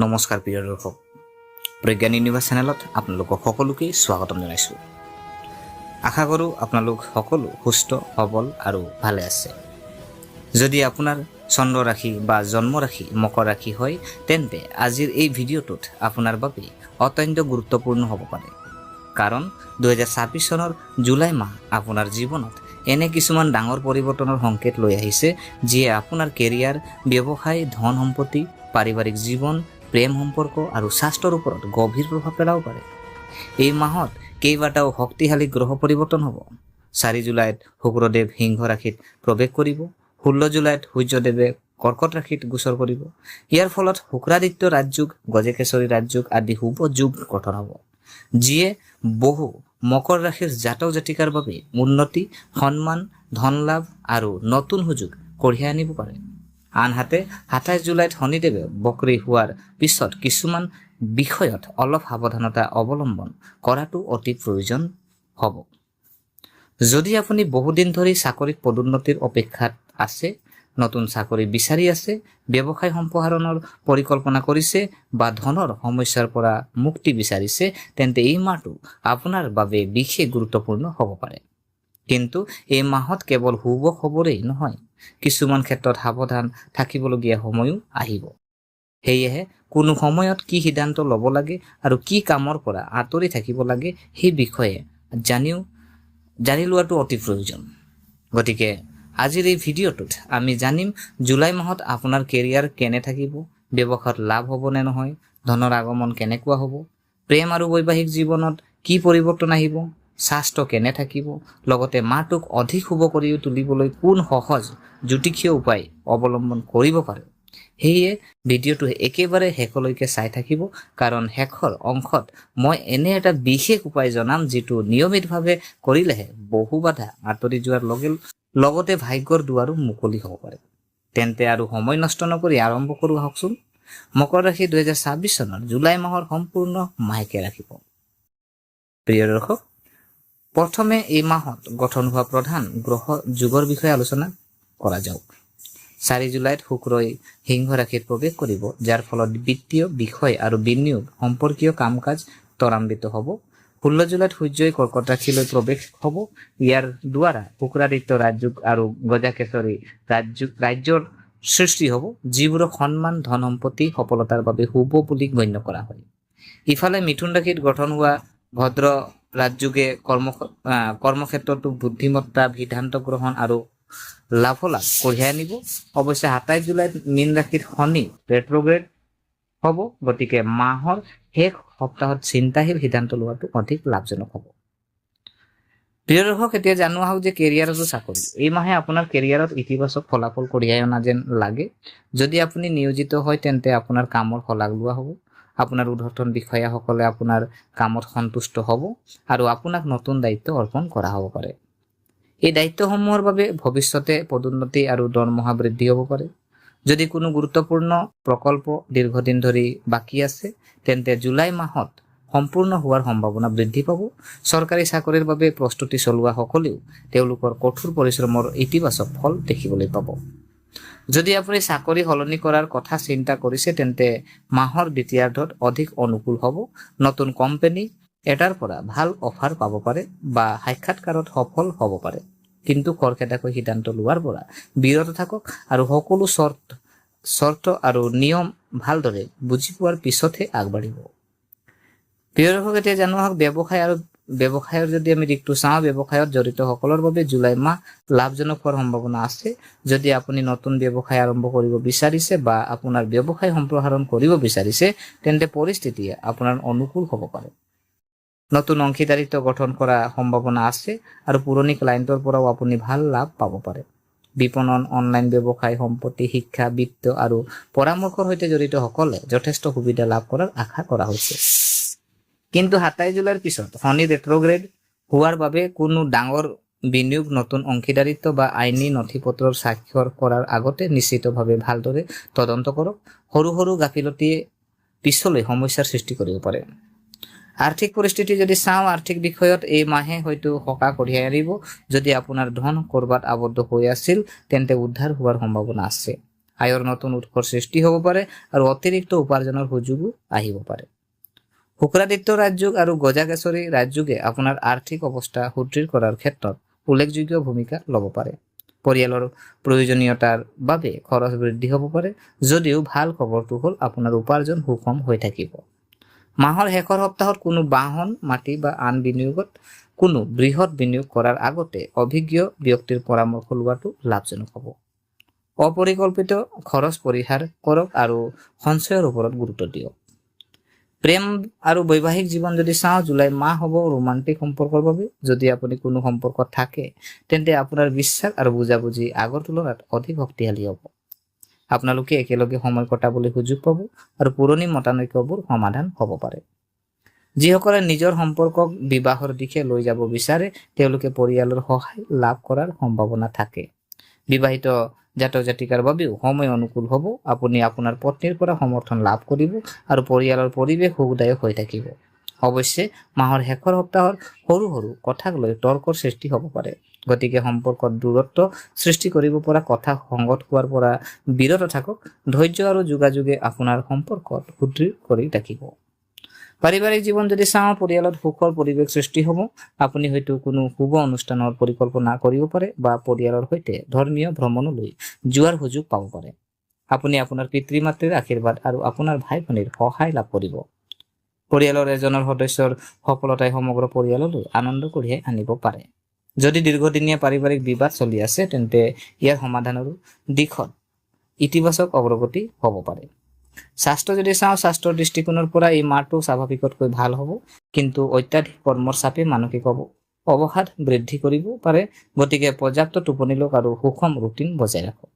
নমস্কাৰ প্ৰিয় দৰ্শক, প্ৰজ্ঞান ইউনিভাৰ্ছ চেনেলত আপোনালোকক সকলোকে স্বাগতম জনাইছোঁ। আশা কৰোঁ আপোনালোক সকলো সুস্থ সবল আৰু ভালে আছে। যদি আপোনাৰ চন্দ্ৰ ৰাশি বা জন্ম ৰাশি মকৰ ৰাশি হয়, তেন্তে আজিৰ এই ভিডিঅ'টোত আপোনাৰ বাবে অত্যন্ত গুৰুত্বপূৰ্ণ হ'ব পাৰে। কাৰণ 2026 চনৰ জুলাই মাহ আপোনাৰ জীৱনত এনে কিছুমান ডাঙৰ পৰিৱৰ্তনৰ সংকেত লৈ আহিছে, যিয়ে আপোনাৰ কেৰিয়াৰ, ব্যৱসায়, ধন সম্পত্তি, পাৰিবাৰিক জীৱন, প্ৰেম সম্পৰ্ক আৰু স্বাস্থ্যৰ ওপৰত গভীৰ প্ৰভাৱ পেলাব পাৰে। এই মাহত কেইবাটাও শক্তিশালী গ্ৰহ পৰিৱৰ্তন হ'ব। 4 জুলাইত শুক্ৰদেৱ সিংহ ৰাশিত প্ৰৱেশ কৰিব। 16 জুলাইত সূৰ্যদেৱে কৰ্কট ৰাশিত গোচৰ কৰিব। ইয়াৰ ফলত শুক্ৰাদিত্য ৰাজযোগ, গজকেশৰী ৰাজযোগ আদি শুভ যোগ গঠন হ'ব, যিয়ে বহু মকৰ ৰাশিৰ জাতক জাতিকাৰ বাবে উন্নতি, সন্মান, ধন লাভ আৰু নতুন সুযোগ কঢ়িয়াই আনিব পাৰে। আনহাতে 27 জুলাইত শনিদেৱে বক্ৰী হোৱাৰ পিছত কিছুমান বিষয়ত অলপ সাৱধানতা অৱলম্বন কৰাটো অতি প্ৰয়োজন হ'ব। যদি আপুনি বহুদিন ধৰি চাকৰিত পদোন্নতিৰ অপেক্ষাত আছে, নতুন চাকৰি বিচাৰি আছে, ব্যৱসায় সম্প্ৰসাৰণৰ পৰিকল্পনা কৰিছে বা ধনৰ সমস্যাৰ পৰা মুক্তি বিচাৰিছে, তেন্তে এই মাহটো আপোনাৰ বাবে বিশেষ গুৰুত্বপূৰ্ণ হ'ব পাৰে। কিন্তু এই মাহত কেৱল শুভ খবৰেই নহয়, কিছুমান ক্ষেত্ৰত সাৱধান থাকিবলগীয়া সময়ো আহিব। সেয়েহে কোনো সময়ত কি সিদ্ধান্ত ল'ব লাগে আৰু কি কামৰ পৰা আঁতৰি থাকিব লাগে সেই বিষয়ে জানি লোৱাটো অতি প্ৰয়োজন। গতিকে আজিৰ এই ভিডিঅ'টোত আমি জানিম জুলাই মাহত আপোনাৰ কেৰিয়াৰ কেনে থাকিব, ব্যৱসায়ত লাভ হ'ব নে নহয়, ধনৰ আগমন কেনেকুৱা হ'ব, প্ৰেম আৰু বৈবাহিক জীৱনত কি পৰিৱৰ্তন আহিব, স্বাস্থ্য কেনে থাকিব, লগতে মাহটোক অধিক শুভ কৰি তুলিবলৈ কোন সহজ জ্যোতিষীয় উপায় অৱলম্বন কৰিব পাৰে। সেয়ে ভিডিঅ'টো একেবাৰে শেষলৈকে চাই থাকিব, কাৰণ শেষৰ অংশত মই এনে এটা বিশেষ উপায় জনাম যিটো নিয়মিতভাৱে কৰিলেহে বহু বাধা আঁতৰি যোৱাৰ লগতে ভাগ্যৰ দুৱাৰো মুকলি হ'ব পাৰে। তেন্তে আৰু সময় নষ্ট নকৰি আৰম্ভ কৰোঁ আহকচোন। মকৰ ৰাশি 2026 চনৰ জুলাই মাহৰ সম্পূৰ্ণ মাহেকে ৰাখিব। প্ৰিয় দৰ্শক, প্ৰথমে এই মাহত গঠন হোৱা প্ৰধান গ্ৰহ যুগৰ বিষয়ে আলোচনা কৰা যাওক। 4 জুলাইত শুক্ৰই সিংহ ৰাশিত প্ৰৱেশ কৰিব, যাৰ ফলত বিত্তীয় বিষয় আৰু বিনিয়োগ সম্পৰ্কীয় কাম কাজ ত্বৰান্বিত হ'ব। 16 জুলাইত সূৰ্যই কৰ্কট ৰাশিলৈ প্ৰৱেশ হ'ব। ইয়াৰ দ্বাৰা শুক্ৰাদিত্য ৰাজযোগ আৰু গজকেশৰী ৰাজ্যৰ সৃষ্টি হ'ব, যিবোৰক সন্মান, ধন সম্পত্তি, সফলতাৰ বাবে শুভ বুলি গণ্য কৰা হয়। ইফালে মিথুন ৰাশিত গঠন হোৱা ভদ্ৰ ৰাজযোগে কৰ্মক্ষেত্ৰতো বুদ্ধিমত্তা, সিদ্ধান্ত গ্ৰহণ আৰু লাভালাভ কঢ়িয়াই আনিব। অৱশ্যে 27 জুলাইত মীন ৰাশিত শনি ৰেট্ৰগ্ৰেড হ'ব, গতিকে মাহৰ শেষ সপ্তাহত চিন্তাশীল সিদ্ধান্ত লোৱাটো অধিক লাভজনক হ'ব। প্ৰিয় দৰ্শক, এতিয়া জানো আহক যে কেৰিয়াৰ আৰু চাকৰি। এই মাহে আপোনাৰ কেৰিয়াৰত ইতিবাচক ফলাফল কঢ়িয়াই অনা যেন লাগে। যদি আপুনি নিয়োজিত হয়, তেন্তে আপোনাৰ কামৰ শলাগ লোৱা হ'ব। আপোনাৰ ঊৰ্ধ্বতন বিষয়াসকলে আপোনাৰ কামত সন্তুষ্ট হ'ব আৰু আপোনাক নতুন দায়িত্ব অৰ্পণ কৰা হ'ব পাৰে। এই দায়িত্বসমূহৰ বাবে ভৱিষ্যতে পদোন্নতি আৰু দৰমহা বৃদ্ধি হ'ব পাৰে। যদি কোনো গুৰুত্বপূৰ্ণ প্ৰকল্প দীৰ্ঘদিন ধৰি বাকী আছে, তেন্তে জুলাই মাহত সম্পূৰ্ণ হোৱাৰ সম্ভাৱনা বৃদ্ধি পাব। চৰকাৰী চাকৰিৰ বাবে প্ৰস্তুতি চলোৱা সকলেও তেওঁলোকৰ কঠোৰ পৰিশ্ৰমৰ ইতিবাচক ফল দেখিবলৈ পাব। যদি আপুনি চাকৰি সলনি কৰাৰ কথা চিন্তা কৰিছে, তেন্তে মাহৰ দ্বিতীয়াৰ্ধত অধিক অনুকূল হ'ব। নতুন কোম্পানী এটাৰ পৰা ভাল অফাৰ পাব পাৰে বা সাক্ষাৎকাৰত সফল হ'ব পাৰে। কিন্তু খৰখেদাকৈ সিদ্ধান্ত লোৱাৰ পৰা বিৰত থাকক আৰু সকলো চৰ্ত আৰু নিয়ম ভালদৰে বুজি পোৱাৰ পিছতহে আগবাঢ়িব। প্ৰিয় দৰ্শক, এতিয়া জানো আহক ব্যৱসায়ৰ যদি আমি দিশটো চাওঁ, ব্যৱসায়ত জড়িত সকলৰ বাবে জুলাই মাহ লাভজনক হোৱাৰ সম্ভাৱনা আছে। যদি আপুনি নতুন ব্যৱসায় আৰম্ভ কৰিব বিচাৰিছে বা আপোনাৰ ব্যৱসায় সম্প্ৰসাৰণ কৰিব বিচাৰিছে, তেন্তে পৰিস্থিতিয়ে আপোনাৰ অনুকূল হ'ব পাৰে। নতুন অংশীদাৰিত্ব গঠন কৰাৰ সম্ভাৱনা আছে আৰু পুৰণি ক্লায়েণ্টৰ পৰাও আপুনি ভাল লাভ পাব পাৰে। বিপণন, অনলাইন ব্যৱসায়, সম্পত্তি, শিক্ষা, বিত্ত আৰু পৰামৰ্শৰ সৈতে জড়িত সকলে যথেষ্ট সুবিধা লাভ কৰাৰ আশা কৰা হৈছে। কিন্তু 27 জুলাইৰ পিছত শনি ৰেট্ৰগ্ৰেড হোৱাৰ বাবে কোনো ডাঙৰ বিনিয়োগ, নতুন অংশীদাৰিত্ব বা আইনী নথিপত্ৰৰ স্বাক্ষৰ কৰাৰ আগতে নিশ্চিতভাৱে ভালদৰে তদন্ত কৰক। সৰু সৰু গাফিলতিয়ে পিছলৈ সমস্যাৰ সৃষ্টি কৰিব পাৰে। আৰ্থিক পৰিস্থিতি যদি চাওঁ, আৰ্থিক বিষয়ত এই মাহে হয়তো সকাহ কঢ়িয়াই আনিব। যদি আপোনাৰ ধন ক'ৰবাত আবদ্ধ হৈ আছিল, তেন্তে উদ্ধাৰ হোৱাৰ সম্ভাৱনা আছে। আয়ৰ নতুন উৎসৰ সৃষ্টি হ'ব পাৰে আৰু অতিৰিক্ত উপাৰ্জনৰ সুযোগো আহিব পাৰে। শুক্ৰাদিত্য ৰাজযোগ আৰু গজাকেশৰী ৰাজযোগে আপোনাৰ আৰ্থিক অৱস্থা সুদৃঢ় কৰাৰ ক্ষেত্ৰত উল্লেখযোগ্য ভূমিকা ল'ব পাৰে। পৰিয়ালৰ প্ৰয়োজনীয়তাৰ বাবে খৰচ বৃদ্ধি হ'ব পাৰে, যদিও ভাল খবৰটো হ'ল আপোনাৰ উপাৰ্জন সুষম হৈ থাকিব। মাহৰ শেষৰ সপ্তাহত কোনো বাহন, মাটি বা আন বিনিয়োগত কোনো বৃহৎ বিনিয়োগ কৰাৰ আগতে অভিজ্ঞ ব্যক্তিৰ পৰামৰ্শ লোৱাটো লাভজনক হ'ব। অপৰিকল্পিত খৰচ পৰিহাৰ কৰক আৰু সঞ্চয়ৰ ওপৰত গুৰুত্ব দিয়ক। প্ৰেম আৰু বৈবাহিক জীৱন যদি চাওঁ, জুলাই মাহ হ'ব ৰোমান্টিক সম্পৰ্কৰ বাবে। যদি আপুনি কোনো সম্পৰ্কত থাকে তেন্তে আপোনাৰ বিশ্বাস আৰু বুজাবুজি আগৰ তুলনাত অধিক শক্তিশালী হ'ব। আপোনালোকে একেলগে সময় কটাবলৈ সুযোগ পাব আৰু পুৰণি মতানৈক্যবোৰ সমাধান হ'ব পাৰে। যিসকলে নিজৰ সম্পৰ্কক বিবাহৰ দিশে লৈ যাব বিচাৰে তেওঁলোকে পৰিয়ালৰ সহায় লাভ কৰাৰ সম্ভাৱনা থাকে। বিবাহিত জাতক জাতিকাৰ বাবেও সময় অনুকূল হ'ব। আপুনি আপোনাৰ পত্নীৰ পৰা সমৰ্থন লাভ কৰিব আৰু পৰিয়ালৰ পৰিৱেশ সুখদায়ক হৈ থাকিব। অৱশ্যে মাহৰ শেষৰ সপ্তাহত সৰু সৰু কথাক লৈ তৰ্কৰ সৃষ্টি হ'ব পাৰে, গতিকে সম্পৰ্কত দূৰত্ব সৃষ্টি কৰিব পৰা কথা সংগত হোৱাৰ পৰা বিৰত থাকক। ধৈৰ্য আৰু যোগাযোগে আপোনাৰ সম্পৰ্কত সুদৃঢ় কৰি ৰাখিব। পাৰিবাৰিক জীৱন যদি চাওঁ, পৰিয়ালত সুখৰ পৰিৱেশ সৃষ্টি হ'ব। আপুনি হয়তো কোনো শুভ অনুষ্ঠানৰ পৰিকল্পনা কৰিব পাৰে বা পৰিয়ালৰ সৈতে ধৰ্মীয় ভ্ৰমণলৈ যোৱাৰ সুযোগ পাব পাৰে। আপুনি আপোনাৰ পিতৃ মাতৃৰ আশীৰ্বাদ আৰু আপোনাৰ ভাই ভনীৰ সহায় লাভ কৰিব। পৰিয়ালৰ এজনৰ সদস্যৰ সফলতাই সমগ্ৰ পৰিয়াললৈ আনন্দ কঢ়িয়াই আনিব পাৰে। যদি দীৰ্ঘদিনীয়া পাৰিবাৰিক বিবাদ চলি আছে তেন্তে ইয়াৰ সমাধানৰ দিশত ইতিবাচক অগ্ৰগতি হ'ব পাৰে। স্বাস্থ্য যদি চাওঁ, স্বাস্থ্যৰ দৃষ্টিকোণৰ পৰা এই মাহটো স্বাভাৱিকতকৈ ভাল হ'ব, কিন্তু অত্যাধিক কৰ্মৰ চাপে মানসিক অৱসাদ বৃদ্ধি কৰিব পাৰে। গতিকে পৰ্যাপ্ত টোপনি লওক আৰু সুষম ৰুটিন বজাই ৰাখক।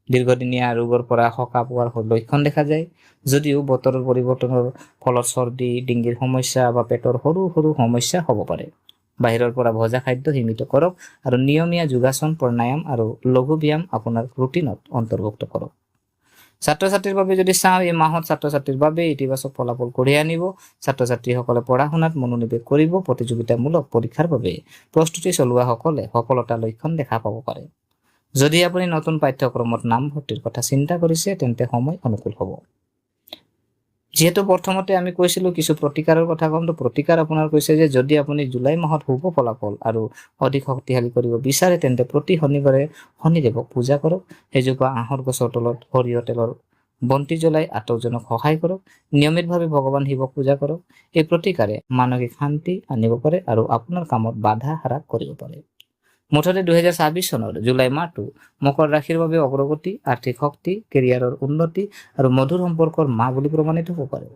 দীৰ্ঘদিনীয়া ৰোগৰ পৰা সকাহ পোৱাৰ লক্ষণ দেখা যায়। যদিও বতৰৰ পৰিৱৰ্তনৰ ফলত চৰ্দি, ডিঙিৰ সমস্যা বা পেটৰ সৰু সৰু সমস্যা হ'ব পাৰে। বাহিৰৰ পৰা ভজা খাদ্য সীমিত কৰক আৰু নিয়মীয়া যোগাসন, প্ৰাণায়াম আৰু লঘু ব্যায়াম আপোনাৰ ৰুটিনত অন্তৰ্ভুক্ত কৰক। ছাত্ৰ ছাত্ৰীৰ বাবে যদি চাওঁ, এই মাহত ছাত্ৰ ছাত্ৰীৰ বাবে ইতিবাচক ফলাফল কঢ়িয়াই আনিব। ছাত্ৰ ছাত্ৰীসকলে পঢ়া শুনাত মনোনিৱেশ কৰিব। প্ৰতিযোগিতামূলক পৰীক্ষাৰ বাবে প্ৰস্তুতি চলোৱাসকলে সফলতাৰ লক্ষণ দেখা পাব পাৰে। যদি আপুনি নতুন পাঠ্যক্ৰমত নামভৰ্তিৰ কথা চিন্তা কৰিছে তেন্তে সময় অনুকূল হ'ব। যিহেতু প্ৰথমতে আমি কৈছিলো কিছু প্ৰতিকাৰৰ কথা ক'ম, তো প্ৰতিকাৰ আপোনাৰ কৈছে যে যদি আপুনি জুলাই মাহত শুভ ফলাফল আৰু অধিক শক্তিশালী কৰিব বিচাৰে তেন্তে প্ৰতি শনিবাৰে শনিদেৱক পূজা কৰক। এজোপা আঁহৰ গছৰ তলত সৰিয়হ তেলৰ বন্তি জ্বলাই আটকজনক সহায় কৰক। নিয়মিতভাৱে ভগৱান শিৱক পূজা কৰক। এই প্ৰতিকাৰে মানসিক শান্তি আনিব পাৰে আৰু আপোনাৰ কামত বাধা হ্ৰাস কৰিব পাৰে। মুঠতে 2026 চনৰ জুলাই মাহটো মকৰ ৰাশিৰ বাবে অগ্ৰগতি, আৰ্থিক শক্তি, কেৰিয়াৰৰ উন্নতি আৰু মধুৰ সম্পৰ্কৰ মাহ বুলি প্ৰমাণিত হ'ব পাৰে।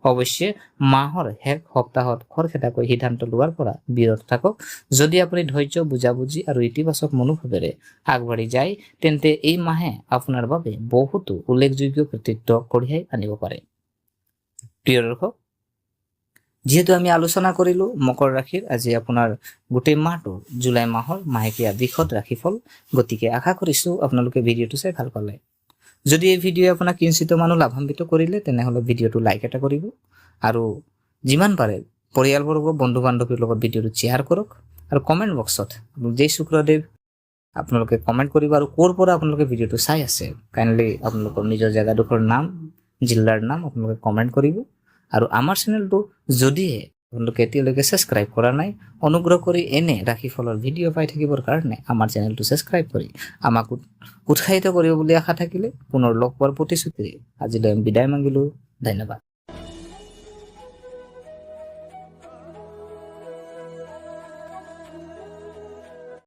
অৱশ্যে মাহৰ শেষ সপ্তাহত খৰখেদাকৈ সিদ্ধান্ত লোৱাৰ পৰা বিৰত থাকক। যদি আপুনি ধৈৰ্য, বুজাবুজি আৰু ইতিবাচক মনোভাৱেৰে আগবাঢ়ি যায় তেন্তে এই মাহে আপোনাৰ বাবে বহুতো উল্লেখযোগ্য কৃতিত্ব কঢ়িয়াই আনিব পাৰে। প্ৰিয় দৰ্শক, যিহেতু আমি আলোচনা কৰিলো মকৰ ৰাশিৰ আজি আপোনাৰ গোটেই মাহটো জুলাই মাহৰ মাহেকীয়া বিশদ ৰাশিফল, গতিকে আশা কৰিছো আপোনালোকে ভিডিঅ'টো চাই ভাল পালে। যদি এই ভিডিঅ'ই আপোনাক কিঞ্চিত মানুহ লাভান্বিত কৰিলে তেনেহ'লে ভিডিঅ'টো লাইক এটা কৰিব আৰু যিমান পাৰে পৰিয়ালবৰ্গ, বন্ধু বান্ধৱীৰ লগত ভিডিঅ'টো শ্বেয়াৰ কৰক আৰু কমেণ্ট বক্সত জয় শুক্ৰদেৱ আপোনালোকে কমেণ্ট কৰিব আৰু ক'ৰ পৰা আপোনালোকে ভিডিঅ'টো চাই আছে কাইণ্ডলি আপোনালোকৰ নিজৰ জেগাডোখৰ নাম, জিলাৰ নাম আপোনালোকে কমেণ্ট কৰিব। আৰু আমাৰ চেনেলটো যদিহে আপোনালোকে এতিয়ালৈকে ছাবস্ক্ৰাইব কৰা নাই, অনুগ্ৰহ কৰি এনে ৰাশিফলৰ ভিডিঅ' পাই থাকিবৰ কাৰণে আমাৰ চেনেলটো ছাবস্ক্ৰাইব কৰি আমাক উৎসাহিত কৰিব বুলি আশা থাকিলে পুনৰ লগ পোৱাৰ প্ৰতিশ্ৰুতিৰে আজিলৈ বিদায় মাগিলোঁ। ধন্যবাদ।